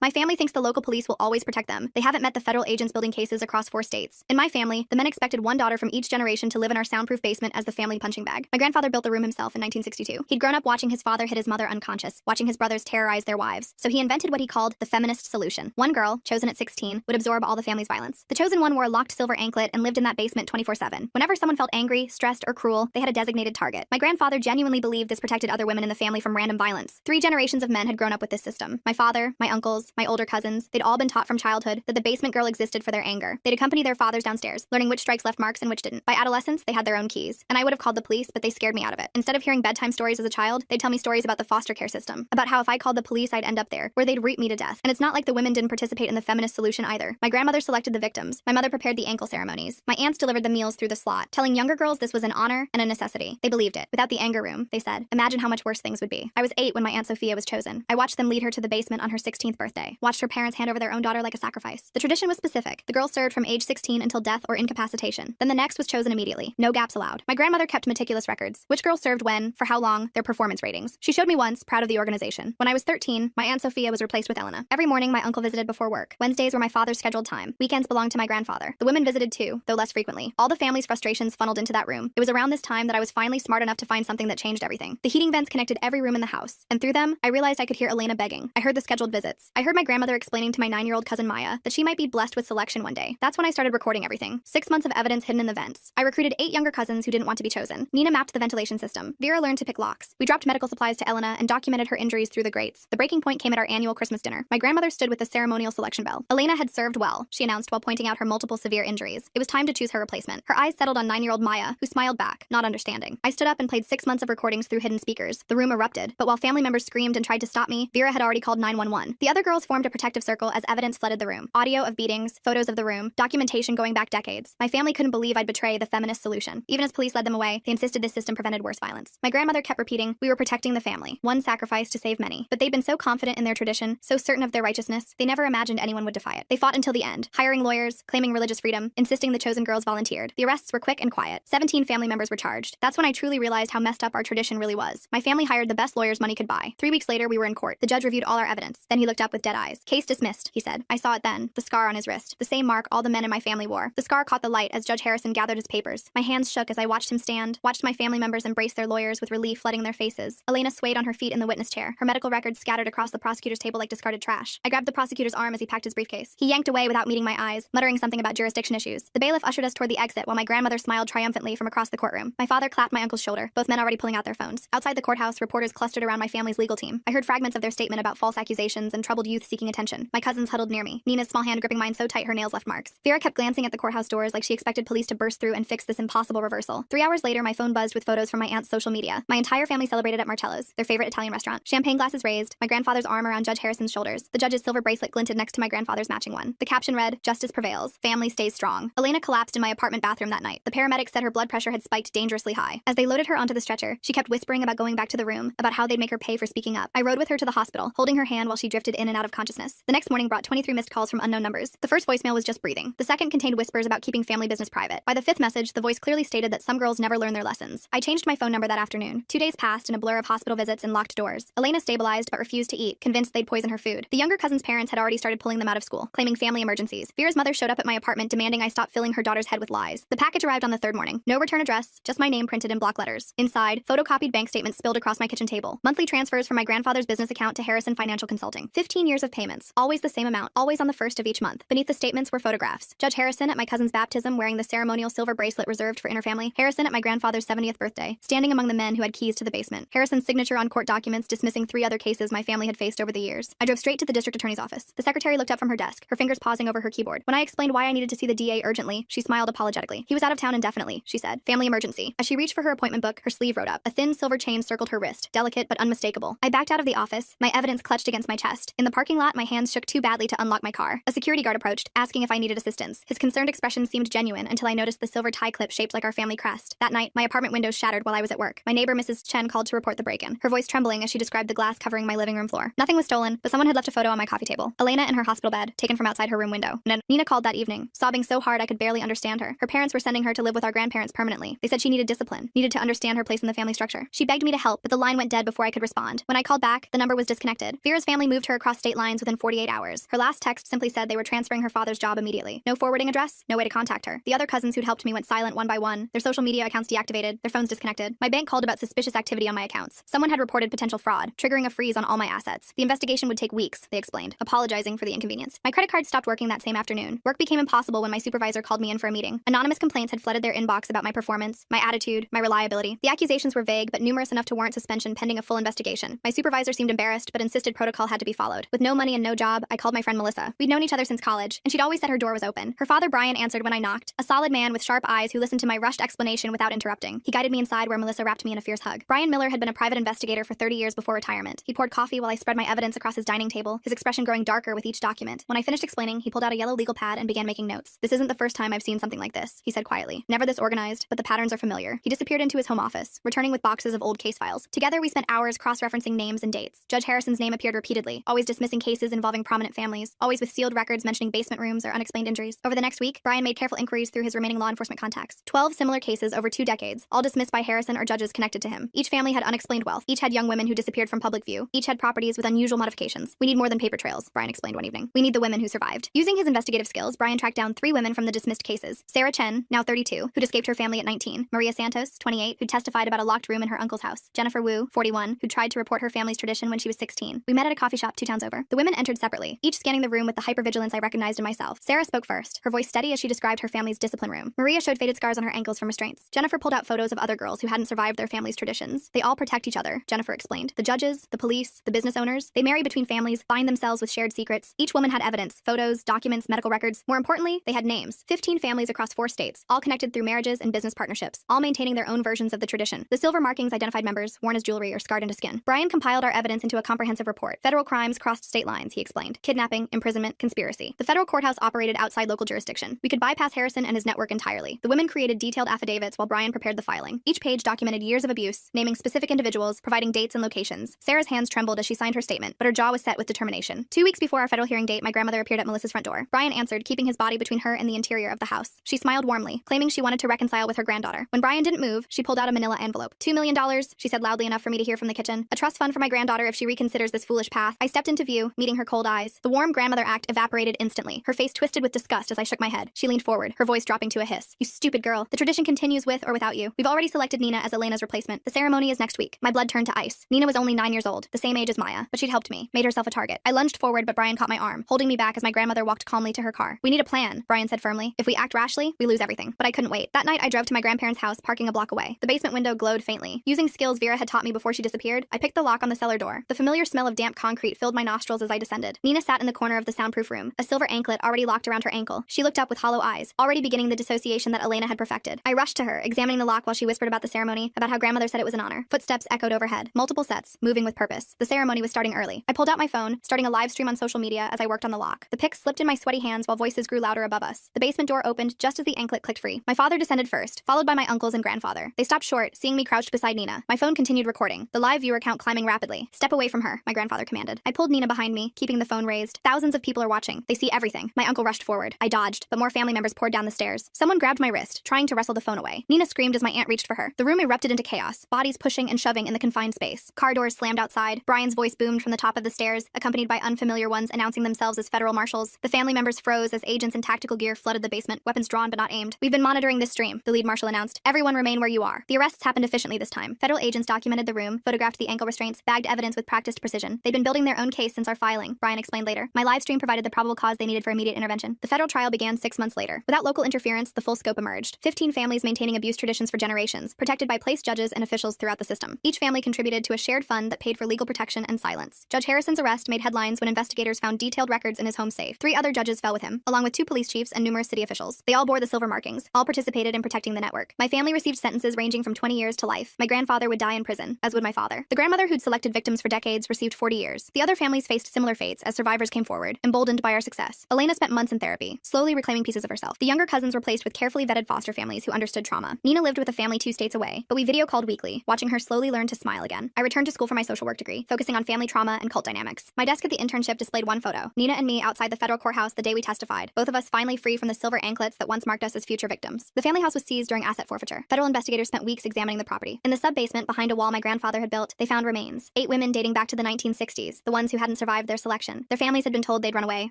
My family thinks the local police will always protect them. They haven't met the federal agents building cases across 4 states. In my family, the men expected one daughter from each generation to live in our soundproof basement as the family punching bag. My grandfather built the room himself in 1962. He'd grown up watching his father hit his mother unconscious, watching his brothers terrorize their wives. So he invented what he called the feminist solution. One girl, chosen at 16, would absorb all the family's violence. The chosen one wore a locked silver anklet and lived in that basement 24/7. Whenever someone felt angry, stressed, or cruel, they had a designated target. My grandfather genuinely believed this protected other women in the family from random violence. 3 generations of men had grown up with this system. My father, my uncles, my older cousins, they'd all been taught from childhood that the basement girl existed for their anger. They'd accompany their fathers downstairs, learning which strikes left marks and which didn't. By adolescence, they had their own keys, and I would have called the police, but they scared me out of it. Instead of hearing bedtime stories as a child, they'd tell me stories about the foster care system, about how if I called the police, I'd end up there, where they'd rape me to death. And it's not like the women didn't participate in the feminist solution either. My grandmother selected the victims. My mother prepared the ankle ceremonies. My aunts delivered the meals through the slot, telling younger girls this was an honor and a necessity. They believed it. Without the anger room, they said, imagine how much worse things would be. I was 8 when my Aunt Sophia was chosen. I watched them lead her to the basement on her 16th birthday, watched her parents hand over their own daughter like a sacrifice. The tradition was specific. The girl served from age 16 until death or incapacitation. Then the next was chosen immediately. No gaps allowed. My grandmother kept meticulous records. Which girl served when, for how long, their performance ratings. She showed me once, proud of the organization. When I was 13, my Aunt Sophia was replaced with Elena. Every morning, my uncle visited before work. Wednesdays were my father's scheduled time. Weekends belonged to my grandfather. The women visited too, though less frequently. All the family's frustrations funneled into that room. It was around this time that I was finally smart enough to find something that changed everything. The heating vents connected every room in the house, and through them, I realized I could hear Elena begging. I heard the scheduled visits. I heard my grandmother explaining to my 9-year-old cousin Maya that she might be blessed with selection one day. That's when I started recording everything. 6 months of evidence hidden in the vents. I recruited 8 younger cousins who didn't want to be chosen. Nina mapped the ventilation system. Vera learned to pick locks. We dropped medical supplies to Elena and documented her injuries through the grates. The breaking point came at our annual Christmas dinner. My grandmother stood with the ceremonial selection bell. Elena had served well, she announced while pointing out her multiple severe injuries. It was time to choose her replacement. Her eyes settled on 9-year-old Maya, who smiled back, not understanding. I stood up and played 6 months of recordings through hidden speakers. The room erupted, but while family members screamed and tried to stop me, Vera had already called 911. The other girls formed a protective circle as evidence flooded the room. Audio of beatings, photos of the room, documentation going back decades. My family couldn't believe I'd betray the feminist solution. Even as police led them away, they insisted this system prevented worse violence. My grandmother kept repeating, we were protecting the family, one sacrifice to save many. But they'd been so confident in their tradition, so certain of their righteousness, they never imagined anyone would defy it. They fought until the end, hiring lawyers, claiming religious freedom, insisting the chosen girls volunteered. The arrests were quick and quiet. 17 family members were charged. That's when I truly realized how messed up our tradition really was. My family hired the best lawyers money could buy. 3 weeks later, we were in court. The judge reviewed all our evidence. Then he looked up with dead eyes. Case dismissed, he said. I saw it then, the scar on his wrist, the same mark all the men in my family wore. The scar caught the light as Judge Harrison gathered his papers. My hands shook as I watched him stand, watched my family members embrace their lawyers with relief flooding their faces. Elena swayed on her feet in the witness chair, her medical records scattered across the prosecutor's table like discarded trash. I grabbed the prosecutor's arm as he packed his briefcase. He yanked away without meeting my eyes, muttering something about jurisdiction issues. The bailiff ushered us toward the exit while my grandmother smiled triumphantly from across the courtroom. My father clapped my uncle's shoulder, both men already pulling out their phones. Outside the courthouse, reporters clustered around my family's legal team. I heard fragments of their statement about false accusations and troubled youth seeking attention. My cousins huddled near me, Nina's small hand gripping mine so tight her nails left marks. Vera kept glancing at the courthouse doors like she expected police to burst through and fix this impossible reversal. 3 hours later, my phone buzzed with photos from my aunt's social media. My entire family celebrated at Marcello's, their favorite Italian restaurant. Champagne glasses raised, my grandfather's arm around Judge Harrison's shoulders. The judge's silver bracelet glinted next to my grandfather's matching one. The caption read, "Justice prevails. Family stays strong." Elena collapsed in my apartment bathroom that night. The paramedics said her blood pressure had spiked dangerously high. As they loaded her onto the stretcher, she kept whispering about going back to the room, about how they'd make her pay for speaking up. I rode with her to the hospital, holding her hand while she drifted in and out of consciousness. The next morning brought 23 missed calls from unknown numbers. The first voicemail was just breathing. The second contained whispers about keeping family business private. By the 5th message, the voice clearly stated that some girls never learn their lessons. I changed my phone number that afternoon. 2 days passed in a blur of hospital visits and locked doors. Elena stabilized but refused to eat, convinced they'd poison her food. The younger cousin's parents had already started pulling them out of school, claiming family emergencies. Vera's mother showed up at my apartment demanding I stop filling her daughter's head with lies. The package arrived on the 3rd morning. No return address, just my name printed in block letters. Inside, photocopied bank statements spilled across my kitchen table. Monthly transfers from my grandfather's business account to Harrison Financial Consulting. 15 years of payments, always the same amount, always on the 1st of each month. Beneath the statements were photographs. Judge Harrison at my cousin's baptism wearing the ceremonial silver bracelet reserved for inner family. Harrison at my grandfather's 70th birthday, standing among the men who had keys to the basement. Harrison's signature on court documents dismissing 3 other cases my family had faced over the years. I drove straight to the district attorney's office. The secretary looked up from her desk, her fingers pausing over her keyboard. When I explained why I needed to see the DA urgently, she smiled apologetically. He was out of town indefinitely, she said. Family emergency. As she reached for her appointment book, her sleeve wrote up. A thin silver chain circled her wrist, delicate but unmistakable. I backed out of the office, my evidence clutched against my chest. In the parking lot, my hands shook too badly to unlock my car. A security guard approached, asking if I needed assistance. His concerned expression seemed genuine until I noticed the silver tie clip shaped like our family crest. That night, my apartment windows shattered while I was at work. My neighbor, Mrs. Chen, called to report the break-in, her voice trembling as she described the glass covering my living room floor. Nothing was stolen, but someone had left a photo on my coffee table. Elena in her hospital bed, taken from outside her room window. Nina called that evening, sobbing so hard I could barely understand her. Her parents were sending her to live with our grandparents permanently. They said she needed discipline, needed to understand her place in the family structure. She begged me to help, but the line went dead before I could respond. When I called back, the number was disconnected. Vera's family moved her across state state lines within 48 hours. Her last text simply said they were transferring her father's job immediately. No forwarding address, no way to contact her. The other cousins who'd helped me went silent one by one, their social media accounts deactivated, their phones disconnected. My bank called about suspicious activity on my accounts. Someone had reported potential fraud, triggering a freeze on all my assets. The investigation would take weeks, they explained, apologizing for the inconvenience. My credit card stopped working that same afternoon. Work became impossible when my supervisor called me in for a meeting. Anonymous complaints had flooded their inbox about my performance, my attitude, my reliability. The accusations were vague, but numerous enough to warrant suspension pending a full investigation. My supervisor seemed embarrassed, but insisted protocol had to be followed. With no money and no job, I called my friend Melissa. We'd known each other since college, and she'd always said her door was open. Her father Brian answered when I knocked, a solid man with sharp eyes who listened to my rushed explanation without interrupting. He guided me inside where Melissa wrapped me in a fierce hug. Brian Miller had been a private investigator for 30 years before retirement. He poured coffee while I spread my evidence across his dining table, his expression growing darker with each document. When I finished explaining, he pulled out a yellow legal pad and began making notes. This isn't the first time I've seen something like this, he said quietly. Never this organized, but the patterns are familiar. He disappeared into his home office, returning with boxes of old case files. Together, we spent hours cross-referencing names and dates. Judge Harrison's name appeared repeatedly, always dismissing cases involving prominent families, always with sealed records mentioning basement rooms or unexplained injuries. Over the next week, Brian made careful inquiries through his remaining law enforcement contacts. 12 similar cases over 2 decades, all dismissed by Harrison or judges connected to him. Each family had unexplained wealth. Each had young women who disappeared from public view. Each had properties with unusual modifications. We need more than paper trails, Brian explained one evening. We need the women who survived. Using his investigative skills, Brian tracked down 3 women from the dismissed cases. Sarah Chen, now 32, who'd escaped her family at 19. Maria Santos, 28, who testified about a locked room in her uncle's house. Jennifer Wu, 41, who tried to report her family's tradition when she was 16. We met at a coffee shop 2 towns over. The women entered separately, each scanning the room with the hypervigilance I recognized in myself. Sarah spoke first, her voice steady as she described her family's discipline room. Maria showed faded scars on her ankles from restraints. Jennifer pulled out photos of other girls who hadn't survived their family's traditions. They all protect each other, Jennifer explained. The judges, the police, the business owners, they marry between families, bind themselves with shared secrets. Each woman had evidence, photos, documents, medical records. More importantly, they had names. 15 families across 4 states, all connected through marriages and business partnerships, all maintaining their own versions of the tradition. The silver markings identified members, worn as jewelry or scarred into skin. Brian compiled our evidence into a comprehensive report. Federal crimes crossed state lines, he explained. Kidnapping, imprisonment, conspiracy. The federal courthouse operated outside local jurisdiction. We could bypass Harrison and his network entirely. The women created detailed affidavits while Brian prepared the filing. Each page documented years of abuse, naming specific individuals, providing dates and locations. Sarah's hands trembled as she signed her statement, but her jaw was set with determination. 2 weeks before our federal hearing date, my grandmother appeared at Melissa's front door. Brian answered, keeping his body between her and the interior of the house. She smiled warmly, claiming she wanted to reconcile with her granddaughter. When Brian didn't move, she pulled out a manila envelope. $2 million, she said loudly enough for me to hear from the kitchen. A trust fund for my granddaughter if she reconsiders this foolish path. I stepped into view, meeting her cold eyes. The warm grandmother act evaporated instantly. Her face twisted with disgust as I shook my head. She leaned forward, her voice dropping to a hiss. You stupid girl. The tradition continues with or without you. We've already selected Nina as Elena's replacement. The ceremony is next week. My blood turned to ice. Nina was only 9 years old, the same age as Maya, but she'd helped me, made herself a target. I lunged forward, but Brian caught my arm, holding me back as my grandmother walked calmly to her car. We need a plan, Brian said firmly. If we act rashly, we lose everything. But I couldn't wait. That night, I drove to my grandparents' house, parking a block away. The basement window glowed faintly. Using skills Vera had taught me before she disappeared, I picked the lock on the cellar door. The familiar smell of damp concrete filled my nostrils as I descended. Nina sat in the corner of the soundproof room, a silver anklet already locked around her ankle. She looked up with hollow eyes, already beginning the dissociation that Elena had perfected. I rushed to her, examining the lock while she whispered about the ceremony, about how grandmother said it was an honor. Footsteps echoed overhead, multiple sets, moving with purpose. The ceremony was starting early. I pulled out my phone, starting a live stream on social media as I worked on the lock. The pics slipped in my sweaty hands while voices grew louder above us. The basement door opened just as the anklet clicked free. My father descended first, followed by my uncles and grandfather. They stopped short, seeing me crouched beside Nina. My phone continued recording, the live viewer count climbing rapidly. Step away from her, my grandfather commanded. I pulled Nina behind me, keeping the phone raised. Thousands of people are watching. They see everything. My uncle rushed forward. I dodged, but more family members poured down the stairs. Someone grabbed my wrist, trying to wrestle the phone away. Nina screamed as my aunt reached for her. The room erupted into chaos, bodies pushing and shoving in the confined space. Car doors slammed outside. Brian's voice boomed from the top of the stairs, accompanied by unfamiliar ones announcing themselves as federal marshals. The family members froze as agents in tactical gear flooded the basement, weapons drawn but not aimed. We've been monitoring this stream, the lead marshal announced. Everyone remain where you are. The arrests happened efficiently this time. Federal agents documented the room, photographed the ankle restraints, bagged evidence with practiced precision. They'd been building their own case since our filing, Brian explained later. My live stream provided the probable cause they needed for immediate intervention. The federal trial began 6 months later. Without local interference, the full scope emerged. 15 families maintaining abuse traditions for generations, protected by place judges and officials throughout the system. Each family contributed to a shared fund that paid for legal protection and silence. Judge Harrison's arrest made headlines when investigators found detailed records in his home safe. 3 other judges fell with him, along with 2 police chiefs and numerous city officials. They all bore the silver markings. All participated in protecting the network. My family received sentences ranging from 20 years to life. My grandfather would die in prison, as would my father. The grandmother who'd selected victims for decades received 40 years. The other families faced similar fates as survivors came forward, emboldened by our success. Elena spent months in therapy, slowly reclaiming pieces of herself. The younger cousins were placed with carefully vetted foster families who understood trauma. Nina lived with a family 2 states away, but we video called weekly, watching her slowly learn to smile again. I returned to school for my social work degree, focusing on family trauma and cult dynamics. My desk at the internship displayed one photo, Nina and me outside the federal courthouse the day we testified, both of us finally free from the silver anklets that once marked us as future victims. The family house was seized during asset forfeiture. Federal investigators spent weeks examining the property. In the sub-basement behind a wall my grandfather had built, they found remains. 8 women dating back to the 1960s, the ones who hadn't survived their selection. Their families had been told they'd run away.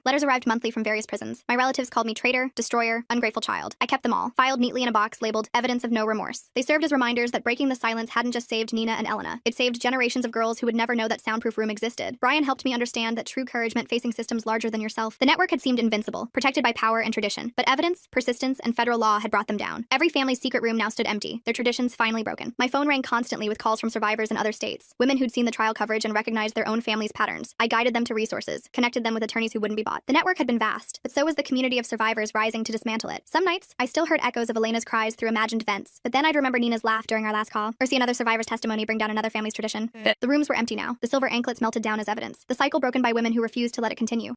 Letters arrived monthly from various prisons. My relatives called me traitor, destroyer, ungrateful child. I kept them all, filed neatly in a box labeled evidence of no remorse. They served as reminders that breaking the silence hadn't just saved Nina and Elena. It saved generations of girls who would never know that soundproof room existed. Brian helped me understand that true courage meant facing systems larger than yourself. The network had seemed invincible, protected by power and tradition. But evidence, persistence, and federal law had brought them down. Every family's secret room now stood empty, their traditions finally broken. My phone rang constantly with calls from survivors in other states, women who'd seen the trial coverage and recognized their own family's patterns. I guided them to resources, connected them with attorneys who wouldn't be bought. The network had been vast, but so was the community of survivors rising to dismantle it. Some nights, I still heard echoes of Elena's cries through imagined vents, but then I'd remember Nina's laugh during our last call, or see another survivor's testimony bring down another family's tradition. The rooms were empty now. The silver anklets melted down as evidence. The cycle broken by women who refused to let it continue.